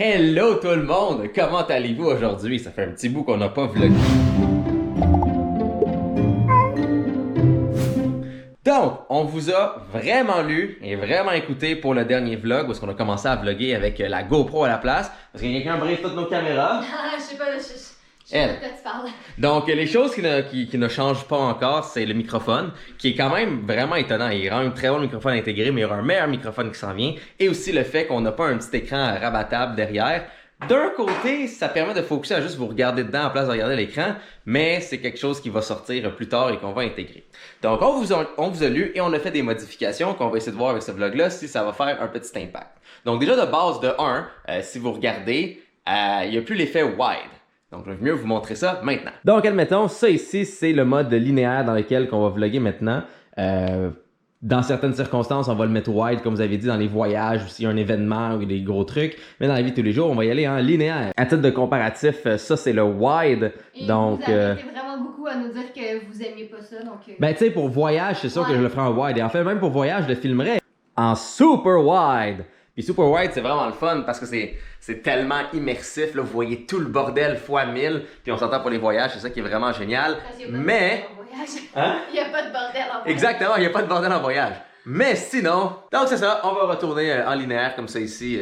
Hello tout le monde! Comment allez-vous aujourd'hui? Ça fait un petit bout qu'on n'a pas vlogué. Donc, on vous a vraiment lu et vraiment écouté pour le dernier vlog où est-ce qu'on a commencé à vlogger avec la GoPro à la place parce qu'il y a quelqu'un qui brise toutes nos caméras. Ah, je sais pas de quoi tu parles. Donc, les choses qui ne changent pas encore, c'est le microphone, qui est quand même vraiment étonnant. Il rend un très bon microphone intégré, mais il y aura un meilleur microphone qui s'en vient. Et aussi le fait qu'on n'a pas un petit écran rabattable derrière. D'un côté, ça permet de focuser à juste vous regarder dedans en place de regarder l'écran, mais c'est quelque chose qui va sortir plus tard et qu'on va intégrer. Donc, on vous a lu et on a fait des modifications qu'on va essayer de voir avec ce vlog-là si ça va faire un petit impact. Donc, déjà de base de 1, si vous regardez, il n'y a plus l'effet wide. Donc, je vais mieux vous montrer ça maintenant. Donc, admettons, ça ici, c'est le mode linéaire dans lequel on va vlogger maintenant. Dans certaines circonstances, on va le mettre wide, comme vous avez dit, dans les voyages ou s'il y a un événement ou des gros trucs. Mais dans la vie de tous les jours, on va y aller en linéaire. À titre de comparatif, ça, c'est le wide. Et donc, vous avez été vraiment beaucoup à nous dire que vous aimiez pas ça, donc... Ben, tu sais, pour voyage, c'est sûr que je le ferai en wide. Et en fait, même pour voyage, je le filmerai en super wide. Puis super wide, c'est vraiment le fun parce que c'est tellement immersif. Là, vous voyez tout le bordel fois 1000. Puis on s'entend pour les voyages, c'est ça qui est vraiment génial. Mais... Hein? Il n'y a pas de bordel en voyage. Exactement, il n'y a pas de bordel en voyage. Mais sinon, donc c'est ça, on va retourner en linéaire comme ça ici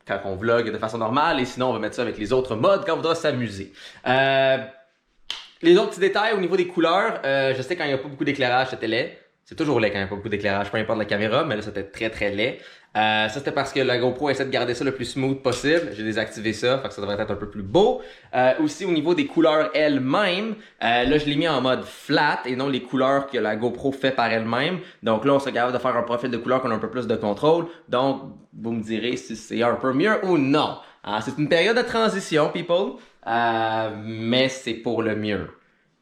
quand on vlog de façon normale. Et sinon, on va mettre ça avec les autres modes quand on voudra s'amuser. Les autres petits détails au niveau des couleurs, je sais quand il n'y a pas beaucoup d'éclairage, c'était laid. C'est toujours laid quand il n'y a pas beaucoup d'éclairage, peu importe la caméra, mais là c'était très très laid. Ça c'était parce que la GoPro essaie de garder ça le plus smooth possible. J'ai désactivé ça, fait que ça devrait être un peu plus beau. Aussi au niveau des couleurs elles-mêmes, là je l'ai mis en mode flat et non les couleurs que la GoPro fait par elle-même. Donc là on se capable de faire un profil de couleur qu'on a un peu plus de contrôle. Donc vous me direz si c'est un peu mieux ou non. C'est une période de transition, people, mais c'est pour le mieux.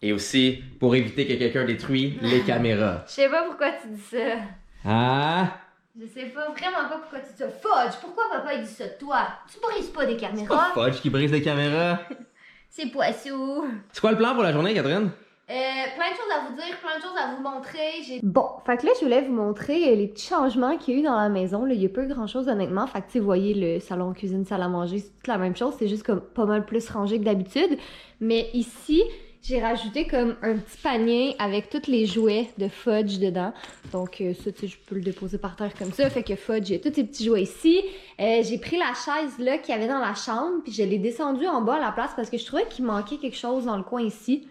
Et aussi pour éviter que quelqu'un détruise les caméras. Je sais pas pourquoi tu dis ça. Je sais pas vraiment pas pourquoi tu dis ça. Fudge, pourquoi papa il dit ça de toi? Tu brises pas des caméras. C'est pas Fudge qui brise les caméras. C'est Poissou. C'est quoi le plan pour la journée, Catherine? Plein de choses à vous dire, plein de choses à vous montrer. Bon, fait que là, je voulais vous montrer les petits changements qu'il y a eu dans la maison. Là, il y a pas eu grand chose, honnêtement. Fait que, vous voyez, le salon, cuisine, salle à manger, c'est toute la même chose. C'est juste comme pas mal plus rangé que d'habitude. Mais ici, j'ai rajouté comme un petit panier avec tous les jouets de Fudge dedans. Donc ça, tu sais, je peux le déposer par terre comme ça. Fait que Fudge, j'ai tous ces petits jouets ici. J'ai pris la chaise là qu'il y avait dans la chambre, puis je l'ai descendue en bas à la place parce que je trouvais qu'il manquait quelque chose dans le coin ici.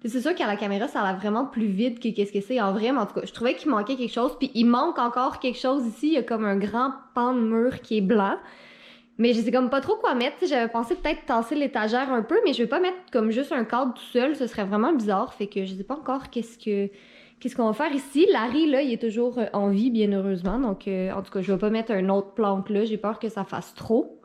C'est sûr qu'à la caméra, ça a l'air vraiment plus vide que qu'est-ce que c'est en vrai, mais en tout cas, je trouvais qu'il manquait quelque chose. Puis il manque encore quelque chose ici. Il y a comme un grand pan de mur qui est blanc. Mais je sais comme pas trop quoi mettre. J'avais pensé peut-être tasser l'étagère un peu, mais je vais pas mettre comme juste un cadre tout seul. Ce serait vraiment bizarre. Fait que je sais pas encore qu'est-ce qu'on va faire ici. Larry, là, il est toujours en vie, bien heureusement. Donc, en tout cas, je vais pas mettre un autre plante là. J'ai peur que ça fasse trop.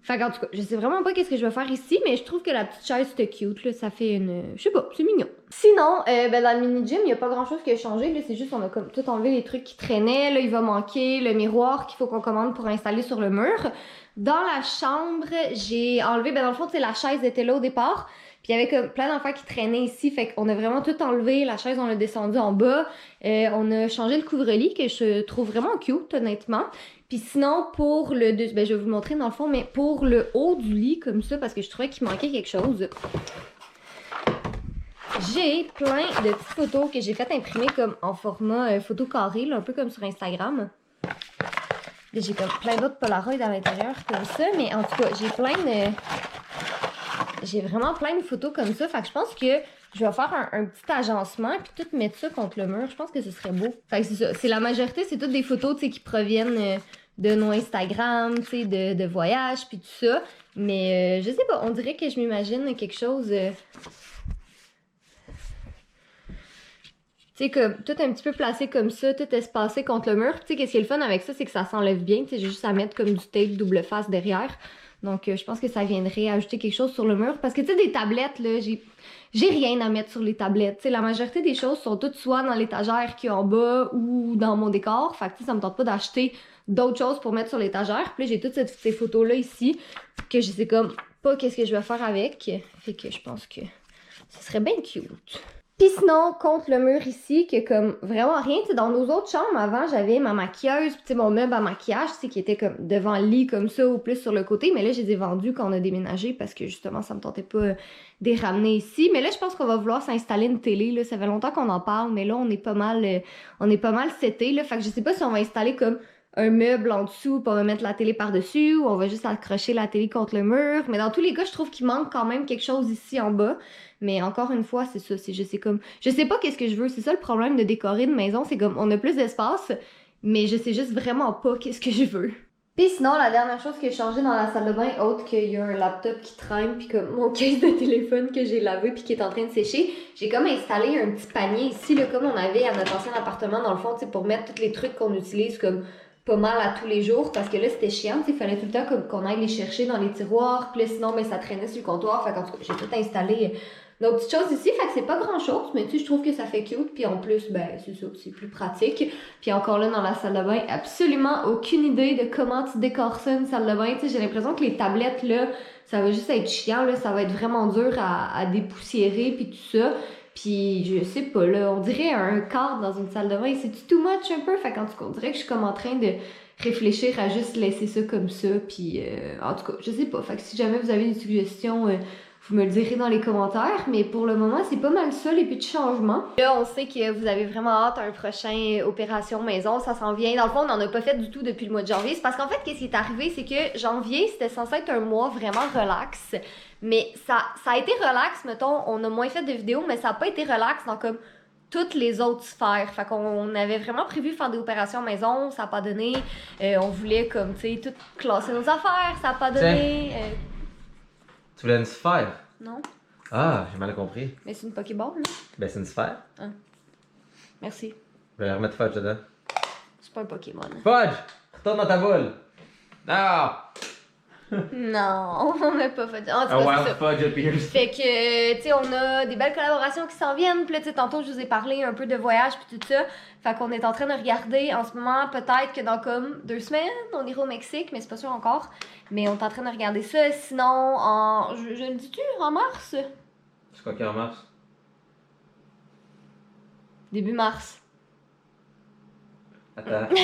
Fait qu'en tout cas, je sais vraiment pas qu'est-ce que je vais faire ici, mais je trouve que la petite chaise, c'était cute, là. Ça fait une... Je sais pas, c'est mignon. Sinon, dans le mini-gym, il y a pas grand-chose qui a changé, là. C'est juste, on a comme tout enlevé les trucs qui traînaient. Là, il va manquer le miroir qu'il faut qu'on commande pour installer sur le mur. Dans la chambre, j'ai enlevé... dans le fond, tu sais, la chaise était là au départ. Puis il y avait comme plein d'affaires qui traînaient ici. Fait qu'on a vraiment tout enlevé. La chaise, on l'a descendue en bas. On a changé le couvre-lit, que je trouve vraiment cute, honnêtement. Puis sinon, pour le... je vais vous le montrer dans le fond, mais pour le haut du lit, comme ça, parce que je trouvais qu'il manquait quelque chose, j'ai plein de petites photos que j'ai fait imprimer comme en format photo carré, là, un peu comme sur Instagram. J'ai comme plein d'autres Polaroids à l'intérieur comme ça, mais en tout cas, j'ai vraiment plein de photos comme ça. Fait que je pense que je vais faire un petit agencement puis tout mettre ça contre le mur. Je pense que ce serait beau. Fait que c'est ça. C'est la majorité, c'est toutes des photos, tu sais, qui proviennent de nos Instagram, tu sais, de voyages puis tout ça. Mais je sais pas, on dirait que je m'imagine quelque chose... tu sais, comme tout un petit peu placé comme ça, tout espacé contre le mur. Tu sais, qu'est-ce qui est le fun avec ça, c'est que ça s'enlève bien. Tu sais, j'ai juste à mettre comme du tape double face derrière. Donc, je pense que ça viendrait ajouter quelque chose sur le mur. Parce que, tu sais, des tablettes, là, j'ai rien à mettre sur les tablettes. Tu sais, la majorité des choses sont toutes soit dans l'étagère qui est en bas ou dans mon décor. Fait que, tu sais, ça me tente pas d'acheter d'autres choses pour mettre sur l'étagère. Puis là, j'ai toutes ces photos-là ici que je sais comme pas qu'est-ce que je vais faire avec. Fait que je pense que ce serait bien cute. Puis sinon, contre le mur ici, que comme vraiment rien, tu sais, dans nos autres chambres, avant, j'avais ma maquilleuse, puis tu sais, mon meuble à maquillage, tu sais, qui était comme devant le lit comme ça, ou plus sur le côté, mais là, je les ai vendus quand on a déménagé, parce que justement, ça me tentait pas de les ramener ici. Mais là, je pense qu'on va vouloir s'installer une télé, là, ça fait longtemps qu'on en parle, mais là, on est pas mal setés, là, fait que je sais pas si on va installer comme un meuble en dessous, puis on va mettre la télé par-dessus, ou on va juste accrocher la télé contre le mur, mais dans tous les cas, je trouve qu'il manque quand même quelque chose ici en bas. Mais encore une fois, c'est ça, c'est je sais comme je sais pas qu'est-ce que je veux, c'est ça le problème de décorer une maison, c'est comme on a plus d'espace, mais je sais juste vraiment pas qu'est-ce que je veux. Puis sinon, la dernière chose que j'ai changé dans la salle de bain, autre qu'il y a un laptop qui traîne, puis comme mon case de téléphone que j'ai lavé puis qui est en train de sécher, j'ai comme installé un petit panier ici, là, comme on avait à notre ancien appartement, dans le fond, tu sais, pour mettre tous les trucs qu'on utilise comme pas mal à tous les jours, parce que là, c'était chiant, tu sais, il fallait tout le temps qu'on aille les chercher dans les tiroirs, puis là, sinon, ben, ça traînait sur le comptoir, fait qu'en tout cas, j'ai tout installé nos petites choses ici, fait que c'est pas grand chose, mais tu sais, je trouve que ça fait cute, puis en plus, ben, c'est ça, c'est plus pratique. Puis encore là, dans la salle de bain, absolument aucune idée de comment tu décores ça, une salle de bain, tu sais, j'ai l'impression que les tablettes, là, ça va juste être chiant, là, ça va être vraiment dur à dépoussiérer, puis tout ça. Puis je sais pas, là, on dirait un cadre dans une salle de bain, c'est too much un peu, fait qu'en tout cas, on dirait que je suis comme en train de réfléchir à juste laisser ça comme ça, puis en tout cas, je sais pas, fait que si jamais vous avez des suggestions, vous me le direz dans les commentaires, mais pour le moment, c'est pas mal ça, les petits changements. Là, on sait que vous avez vraiment hâte à un prochain opération maison, ça s'en vient. Dans le fond, on n'en a pas fait du tout depuis le mois de janvier. C'est parce qu'en fait, qu'est-ce qui est arrivé, c'est que janvier, c'était censé être un mois vraiment relax, mais ça a été relax, mettons, on a moins fait de vidéos, mais ça a pas été relax dans comme toutes les autres sphères. Fait qu'on avait vraiment prévu faire des opérations maison, ça a pas donné. On voulait comme, tu sais, tout classer nos affaires, ça a pas donné. Tu voulais une sphère? Non. Ah, j'ai mal compris. Mais c'est une Pokéball, là. Ben, c'est une sphère. Ah. Merci. Je vais remettre Fudge dedans. C'est pas un Pokémon. Fudge! Retourne dans ta boule! Non! Non, on n'a pas fait ça. En tout Un cas, wild c'est ça. Fudge appears. Fait que, tu sais, on a des belles collaborations qui s'en viennent. Puis là, tu sais, tantôt, je vous ai parlé un peu de voyage puis tout ça. Fait qu'on est en train de regarder en ce moment, peut-être que dans comme 2 semaines, on ira au Mexique, mais c'est pas sûr encore. Mais on est en train de regarder ça. Sinon, je le dis-tu, en mars? C'est quoi qui est en mars? Début mars. Attends.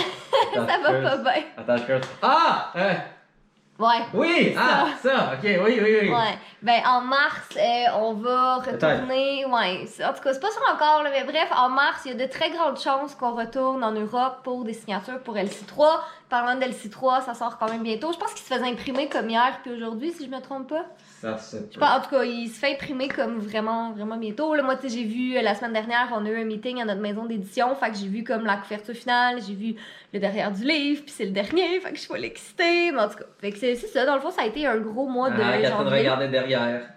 Ça va pas bien. Attends, je creuse. Ah! Ouais. Oui! Ah! Ça! Ok, oui. Ouais. Ben, en mars, on va retourner. Ouais. En tout cas, c'est pas sûr encore, là, mais bref, en mars, il y a de très grandes chances qu'on retourne en Europe pour des signatures pour LC3. Parlant de LC3, ça sort quand même bientôt. Je pense qu'il se faisait imprimer comme hier puis aujourd'hui, si je me trompe pas. Ça, c'est. Je pense, en tout cas, il se fait imprimer comme vraiment, vraiment bientôt. Là, moi, tu sais, j'ai vu la semaine dernière, on a eu un meeting à notre maison d'édition. Fait que j'ai vu comme la couverture finale, j'ai vu le derrière du livre, puis c'est le dernier. Fait que je suis pas excitée. Mais en tout cas, fait que c'est ça. Dans le fond, ça a été un gros mois de Catherine janvier. regardait derrière.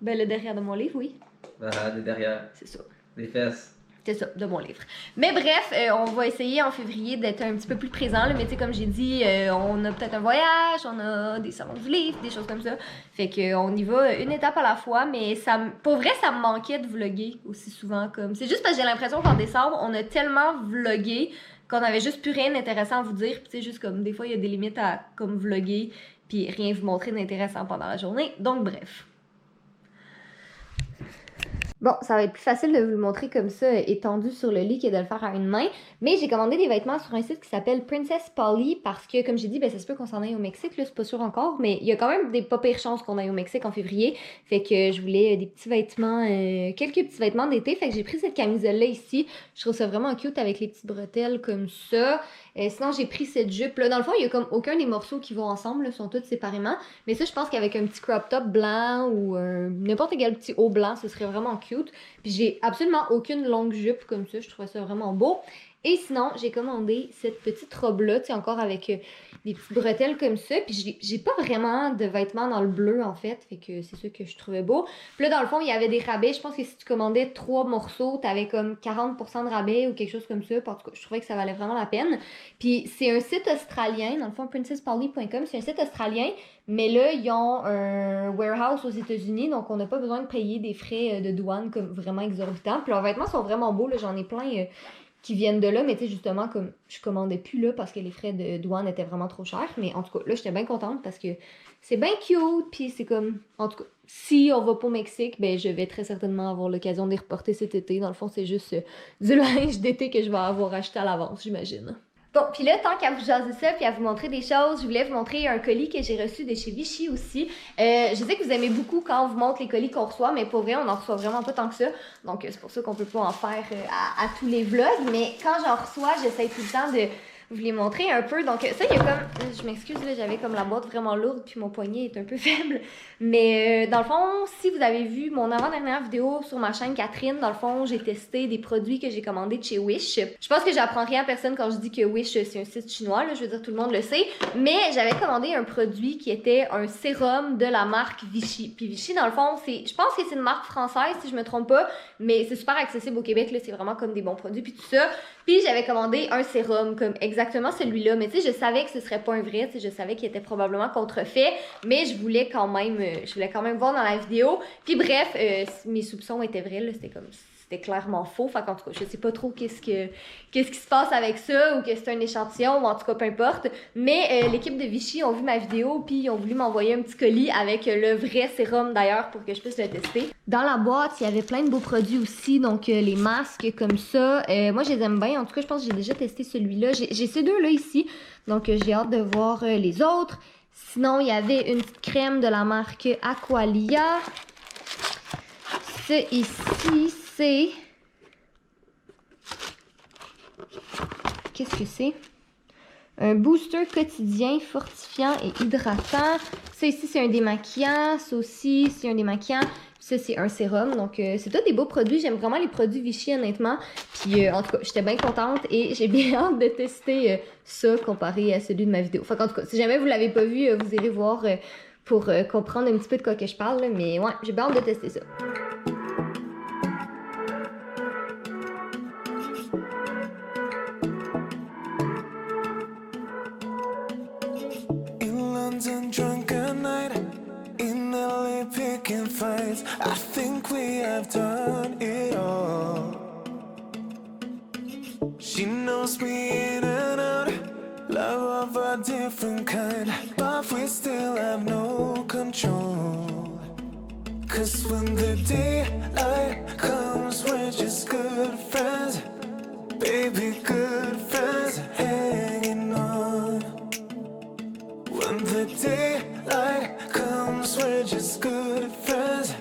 Ben, le derrière de mon livre, oui. Ah, des derrière. C'est ça. Des fesses. C'est ça, de mon livre. Mais bref, on va essayer en février d'être un petit peu plus présent. Là, mais tu sais, comme j'ai dit, on a peut-être un voyage, on a des salons du livre, des choses comme ça. Fait qu'on y va une étape à la fois. Mais pour vrai, ça me manquait de vlogger aussi souvent. Comme c'est juste parce que j'ai l'impression qu'en décembre, on a tellement vlogué qu'on avait juste plus rien d'intéressant à vous dire. Puis tu sais, juste comme des fois, il y a des limites à comme vlogger puis rien vous montrer d'intéressant pendant la journée. Donc bref. Bon, ça va être plus facile de vous le montrer comme ça, étendu sur le lit, que de le faire à une main. Mais j'ai commandé des vêtements sur un site qui s'appelle Princess Polly parce que, comme j'ai dit, ben, ça se peut qu'on s'en aille au Mexique, là, c'est pas sûr encore. Mais il y a quand même des pas pires chances qu'on aille au Mexique en février. Fait que je voulais des petits vêtements, quelques petits vêtements d'été. Fait que j'ai pris cette camisole-là ici. Je trouve ça vraiment cute avec les petites bretelles comme ça. Sinon, j'ai pris cette jupe-là. Dans le fond, il y a comme aucun des morceaux qui vont ensemble, là, sont tous séparément. Mais ça, je pense qu'avec un petit crop top blanc ou n'importe quel petit haut blanc, ce serait vraiment cute. Puis j'ai absolument aucune longue jupe comme ça. Je trouvais ça vraiment beau. Et sinon, j'ai commandé cette petite robe-là, tu sais, encore avec des petites bretelles comme ça. Puis j'ai pas vraiment de vêtements dans le bleu, en fait. Fait que c'est ça que je trouvais beau. Puis là, dans le fond, il y avait des rabais. Je pense que si tu commandais 3 morceaux, t'avais comme 40% de rabais ou quelque chose comme ça. En tout cas, je trouvais que ça valait vraiment la peine. Puis c'est un site australien, dans le fond, princesspolly.com. C'est un site australien. Mais là, ils ont un warehouse aux États-Unis, donc on n'a pas besoin de payer des frais de douane comme vraiment exorbitants. Puis leurs vêtements sont vraiment beaux, là, j'en ai plein qui viennent de là, mais tu sais, justement, comme je commandais plus là parce que les frais de douane étaient vraiment trop chers. Mais en tout cas, là, j'étais bien contente parce que c'est bien cute, puis c'est comme, en tout cas, si on va pas au Mexique, ben je vais très certainement avoir l'occasion de les reporter cet été. Dans le fond, c'est juste du linge d'été que je vais avoir acheté à l'avance, j'imagine. Bon, puis là, tant qu'à vous jaser ça, puis à vous montrer des choses, je voulais vous montrer un colis que j'ai reçu de chez Vichy aussi. Je sais que vous aimez beaucoup quand on vous montre les colis qu'on reçoit, mais pour vrai, on en reçoit vraiment pas tant que ça. Donc, c'est pour ça qu'on peut pas en faire à tous les vlogs. Mais quand j'en reçois, j'essaie tout le temps de vous les montrer un peu. Donc, ça, il y a comme... Je m'excuse, là, j'avais comme la boîte vraiment lourde, puis mon poignet est un peu faible. Mais dans le fond, si vous avez vu mon avant-dernière vidéo sur ma chaîne Catherine, dans le fond, j'ai testé des produits que j'ai commandés de chez Wish. Je pense que j'apprends rien à personne quand je dis que Wish, c'est un site chinois, là, je veux dire, tout le monde le sait. Mais j'avais commandé un produit qui était un sérum de la marque Vichy. Puis Vichy, dans le fond, je pense que c'est une marque française, si je me trompe pas, mais c'est super accessible au Québec, là, c'est vraiment comme des bons produits, puis tout ça. Puis j'avais commandé un sérum comme exactement celui-là, mais tu sais, je savais que ce serait pas un vrai, tu sais, je savais qu'il était probablement contrefait, mais je voulais quand même voir dans la vidéo. Puis bref, mes soupçons étaient vrais, là, c'était clairement faux. Fait qu'en tout cas, je sais pas trop qu'est-ce qui se passe avec ça, ou que c'est un échantillon, ou en tout cas, peu importe. Mais l'équipe de Vichy ont vu ma vidéo, puis ils ont voulu m'envoyer un petit colis avec le vrai sérum d'ailleurs pour que je puisse le tester. Dans la boîte, il y avait plein de beaux produits aussi, donc les masques comme ça. Moi, je les aime bien. En tout cas, je pense que j'ai déjà testé celui-là. J'ai ces deux-là ici, donc j'ai hâte de voir les autres. Sinon, il y avait une petite crème de la marque Aqualia. Ce ici, c'est... Qu'est-ce que c'est? Un booster quotidien fortifiant et hydratant. Ça ici, c'est un démaquillant. Ça aussi, c'est un démaquillant. Ça, c'est un sérum. Donc, c'est tous des beaux produits. J'aime vraiment les produits Vichy, honnêtement. Puis, en tout cas, j'étais bien contente et j'ai bien hâte de tester ça comparé à celui de ma vidéo. Enfin, en tout cas, si jamais vous l'avez pas vu, vous irez voir pour comprendre un petit peu de quoi que je parle. Là. Mais ouais, j'ai bien hâte de tester ça. I think we have done it all. She knows me in and out, love of a different kind, but we still have no control. 'Cause when the daylight comes, we're just good friends, baby, good friends, hanging on. When the daylight comes, we're just good friends.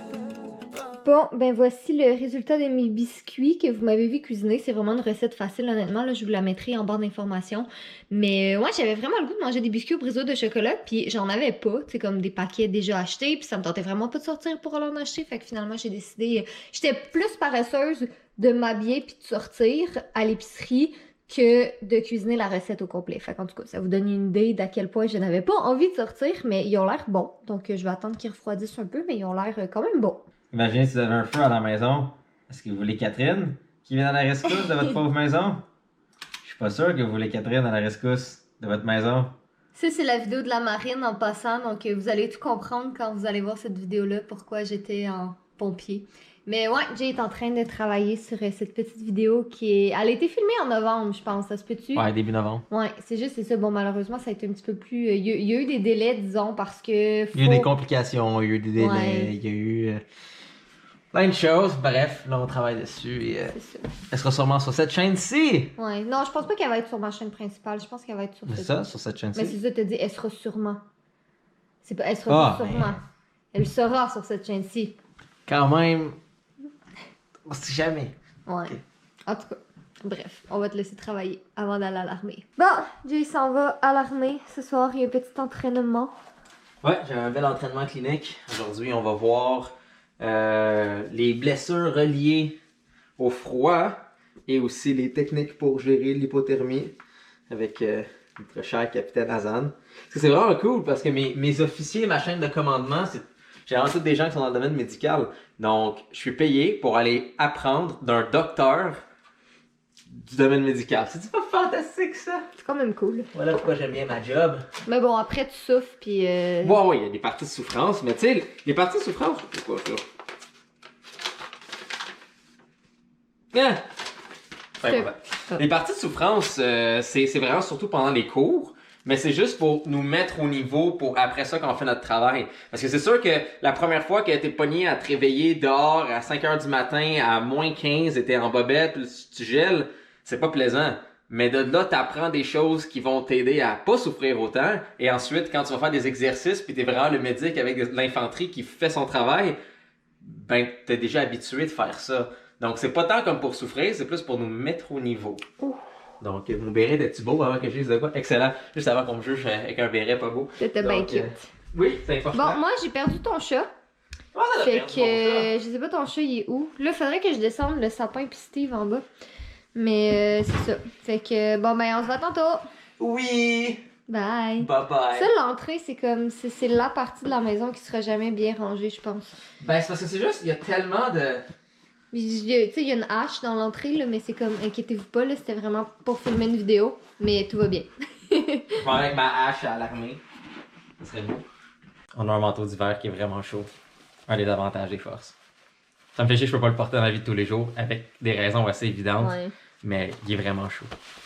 Bon, ben voici le résultat de mes biscuits que vous m'avez vu cuisiner. C'est vraiment une recette facile, honnêtement. Là, je vous la mettrai en barre d'informations. Mais ouais, j'avais vraiment le goût de manger des biscuits au brisou de chocolat. Puis j'en avais pas, tu sais, comme des paquets déjà achetés. Puis ça me tentait vraiment pas de sortir pour aller en acheter. Fait que finalement, j'ai décidé... J'étais plus paresseuse de m'habiller puis de sortir à l'épicerie que de cuisiner la recette au complet. Fait qu'en tout cas, ça vous donne une idée d'à quel point je n'avais pas envie de sortir. Mais ils ont l'air bons. Donc je vais attendre qu'ils refroidissent un peu. Mais ils ont l'air quand même bons. Imaginez si vous avez un feu à la maison. Est-ce que vous voulez Catherine qui vient à la rescousse de votre pauvre maison? Je suis pas sûr que vous voulez Catherine à la rescousse de votre maison. Ça, c'est la vidéo de la marine en passant. Donc, vous allez tout comprendre quand vous allez voir cette vidéo-là, pourquoi j'étais en pompier. Mais ouais, Jay est en train de travailler sur cette petite vidéo qui est... Elle a été filmée en novembre, je pense. Ça se peut-tu? Ouais, début novembre. Ouais, c'est ça. Bon, malheureusement, ça a été un petit peu plus... Il y a eu des délais, disons, parce que... Il y a eu des complications, il y a eu des délais, Ouais. il y a eu plein de choses. Bref, là, on travaille dessus et C'est ça. elle sera sûrement sur cette chaîne-ci. Ouais, non, je pense pas qu'elle va être sur ma chaîne principale. Je pense qu'elle va être sur C'est cette... ça, sur cette Mais chaîne-ci. c'est ça, t'as dit, elle sera sûrement. C'est pas, elle sera Ah, pas sûrement. Elle sera sur cette chaîne-ci. Quand même, on sait jamais. Ouais. En tout cas, bref, on va te laisser travailler avant d'aller à l'armée. Bon, Jay s'en va à l'armée. Ce soir, il y a un petit entraînement. Ouais, j'ai un bel entraînement clinique. Aujourd'hui, on va voir les blessures reliées au froid et aussi les techniques pour gérer l'hypothermie avec notre cher capitaine Hazan. Parce que c'est vraiment cool parce que mes officiers, ma chaîne de commandement, j'ai vraiment tous des gens qui sont dans le domaine médical. Donc, je suis payé pour aller apprendre d'un docteur du domaine médical. C'est pas fantastique ça? C'est quand même cool. Voilà pourquoi j'aime bien ma job. Mais bon, après, tu souffres, puis... Ouais, ouais, il y a des parties de souffrance, mais tu sais, les parties de souffrance, c'est quoi ça? Hein? C'est important. Les parties de souffrance, c'est vraiment surtout pendant les cours, mais c'est juste pour nous mettre au niveau pour après ça quand on fait notre travail. Parce que c'est sûr que la première fois que t'es pogné à te réveiller dehors à 5h du matin à moins 15 et t'es en bobette, puis tu gèles, c'est pas plaisant. Mais de là, t'apprends des choses qui vont t'aider à pas souffrir autant. Et ensuite, quand tu vas faire des exercices, puis t'es vraiment le médic avec l'infanterie qui fait son travail, ben t'es déjà habitué de faire ça. Donc c'est pas tant comme pour souffrir, c'est plus pour nous mettre au niveau. Ouh. Donc mon béret était-tu beau avant que je dise de quoi? Excellent. Juste avant qu'on me juge avec un béret pas beau. T'étais bien Donc, cute. Oui, c'est important. Bon, moi, j'ai perdu ton chat. Fait que, je sais pas ton chat, il est où. Là, faudrait que je descende le sapin pis Steve en bas. Mais c'est ça. Fait que, bon, ben, on se voit tantôt. Oui! Bye. Bye bye! Ça, l'entrée, c'est comme, c'est la partie de la maison qui sera jamais bien rangée, je pense. Ben, c'est parce que c'est juste, il y a tellement de... Tu sais, il y a une hache dans l'entrée, là, mais c'est comme, inquiétez-vous pas, là, c'était vraiment pour filmer une vidéo. Mais tout va bien. Je vais avec ma hache à l'armée. Ça serait beau. On a un manteau d'hiver qui est vraiment chaud. Un des avantages des forces. Ça me fait chier, je peux pas le porter dans la vie de tous les jours, avec des raisons assez évidentes. Ouais. Mais il est vraiment chaud.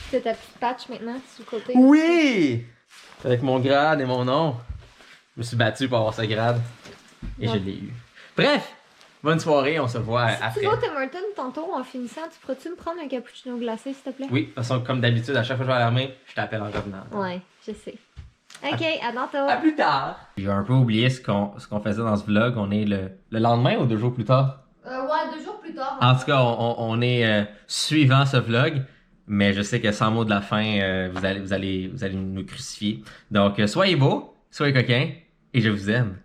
C'est ta petite patch maintenant, sur le côté. Oui! Avec mon grade et mon nom. Je me suis battu pour avoir ce grade. Et Ouais. je l'ai eu. Bref! Bonne soirée, on se voit Si après. tu vas au Tim Hortons tantôt en finissant, tu pourrais-tu me prendre un cappuccino glacé, s'il te plaît? Oui, de toute façon, comme d'habitude, à chaque fois que je vais à l'armée, je t'appelle en revenant. Ouais, je sais. Ok, à tantôt. À plus tard! J'ai un peu oublié ce qu'on faisait dans ce vlog. On est le lendemain ou 2 jours plus tard? Ouais, 2 jours plus tard. En tout cas, on est suivant ce vlog, mais je sais que sans mot de la fin, vous allez nous crucifier. Donc, soyez beaux, soyez coquins, et je vous aime.